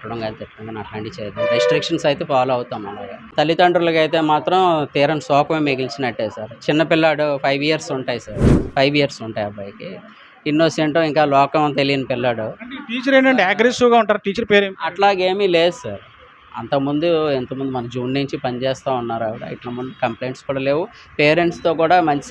కొట్టడం కానీ తిట్టడం కానీ అట్లాంటివి చేయదు. రెస్ట్రిక్షన్స్ అయితే ఫాలో అవుతాం అలాగా. తల్లిదండ్రులకి అయితే మాత్రం తీరని శోకమే మిగిల్చినట్టే సార్. చిన్న పిల్లాడు 5 ఇయర్స్ ఉంటాయి సార్. 5 ఇయర్స్ ఉంటాయి అబ్బాయికి. ఇన్నోసెంట్, ఇంకా లోకం తెలియని పిల్లాడు. అంటే ఈ టీచర్ ఏంటంటే అగ్రెసివ్‌గా ఉంటారు. టీచర్ పేరేం? అట్లాగేమీ లేదు సార్. అంతకుముందు ఇంతకుముందు మన జూన్ నుంచి పనిచేస్తూ ఉన్నారు ఆవిడ. ఇట్లా ముందు కంప్లైంట్స్ కూడా లేవు. పేరెంట్స్‌తో కూడా మంచి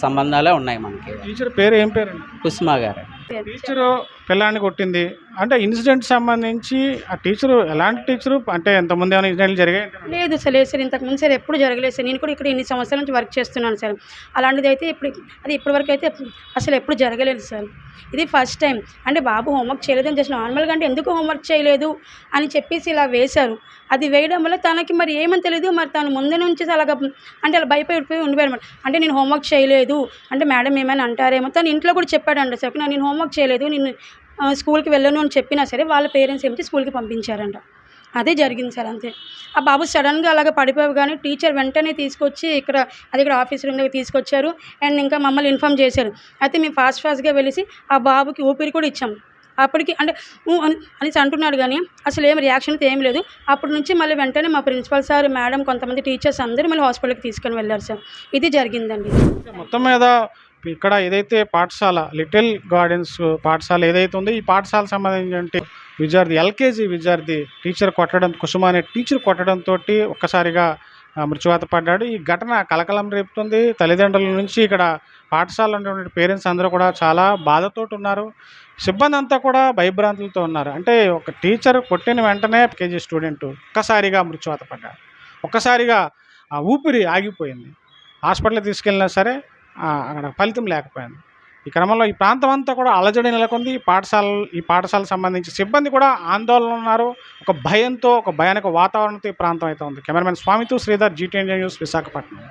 సంబంధాలే ఉన్నాయి మనకి. టీచర్ పేరు ఏం పేరండి? కుసుమ గారు. టీచరు పిల్లాడిని కొట్టింది. అంటే ఇన్సిడెంట్ సంబంధించి ఆ టీచరు ఎలాంటి టీచరు? అంటే ఇంతకుముందు ఏమైనా ఇన్సిడెంట్లు జరిగాయి? లేదు సార్, లేదు సార్. ఇంతకుముందు సార్ ఎప్పుడు జరగలేదు సార్. నేను కూడా ఇక్కడ ఇన్ని సంవత్సరాల నుంచి వర్క్ చేస్తున్నాను సార్. అలాంటిది అయితే ఇప్పటివరకు అయితే అసలు ఎప్పుడు జరగలేదు సార్. ఇది ఫస్ట్ టైం. అంటే బాబు హోంవర్క్ చేయలేదని జస్ట్ నార్మల్గా అంటే ఎందుకు హోంవర్క్ చేయలేదు అని చెప్పేసి ఇలా వేశారు. అది వేయడం వల్ల తనకి మరి ఏమని తెలియదు. మరి తను ముందు నుంచి అలాగా అంటే అలా భయపడిపోయి ఉండిపోయారు అనమాట. అంటే నేను హోంవర్క్ చేయలేదు అంటే మేడం ఏమైనా అంటారేమో. తను ఇంట్లో కూడా చెప్పాడంట సార్, నేను హోంవర్క్ చేయలేదు, నేను స్కూల్కి వెళ్ళను అని చెప్పినా సరే వాళ్ళ పేరెంట్స్ ఏమిటి స్కూల్కి పంపించారంట. అదే జరిగింది సార్, అంతే. ఆ బాబు సడన్గా అలాగ పడిపోగానే టీచర్ వెంటనే తీసుకొచ్చి ఇక్కడ ఆఫీస్ రూమ్ దగ్గర తీసుకొచ్చారు. అండ్ ఇంకా మమ్మల్ని ఇన్ఫామ్ చేశారు. అయితే మేము ఫాస్ట్గా వెళ్ళేసి ఆ బాబుకి ఊపిరి కూడా ఇచ్చాము. అప్పటికి అంటే అనేసి అంటున్నాడు, కానీ అసలు ఏం రియాక్షన్ అయితే ఏం లేదు. అప్పటి నుంచి మళ్ళీ వెంటనే మా ప్రిన్సిపల్ సార్, మేడం, కొంతమంది టీచర్స్ అందరూ మళ్ళీ హాస్పిటల్కి తీసుకొని వెళ్ళారు సార్. ఇది జరిగిందండి. మొత్తం మీద ఇక్కడ ఏదైతే పాఠశాల లిటిల్ గార్డెన్స్ పాఠశాల ఏదైతే ఉందో ఈ పాఠశాలకు సంబంధించి విద్యార్థి ఎల్కేజీ విద్యార్థి టీచర్ కొట్టడం, కుసుమ అనే టీచర్ కొట్టడంతో ఒక్కసారిగా మృత్యువాత పడ్డాడు. ఈ ఘటన కలకలం రేపుతుంది. తల్లిదండ్రుల నుంచి ఇక్కడ పాఠశాలలో ఉన్నటువంటి పేరెంట్స్ అందరూ కూడా చాలా బాధతో ఉన్నారు. సిబ్బంది అంతా కూడా భయభ్రాంతులతో ఉన్నారు. అంటే ఒక టీచర్ కొట్టిన వెంటనే కేజీ స్టూడెంట్ ఒక్కసారిగా మృత్యువాత పడ్డాడు. ఒక్కసారిగా ఆ ఊపిరి ఆగిపోయింది. హాస్పిటల్కి తీసుకెళ్ళినా సరే అక్కడ ఫలితం లేకపోయింది. ఈ క్రమంలో ఈ ప్రాంతం అంతా కూడా అలజడి నెలకొంది. ఈ పాఠశాలకు సంబంధించి సిబ్బంది కూడా ఆందోళన ఉన్నారు. ఒక భయంతో, ఒక భయానక వాతావరణంతో ఈ ప్రాంతం అయితే ఉంది. కెమెరామెన్ స్వామితో శ్రీధర్, GTN న్యూస్, విశాఖపట్నం.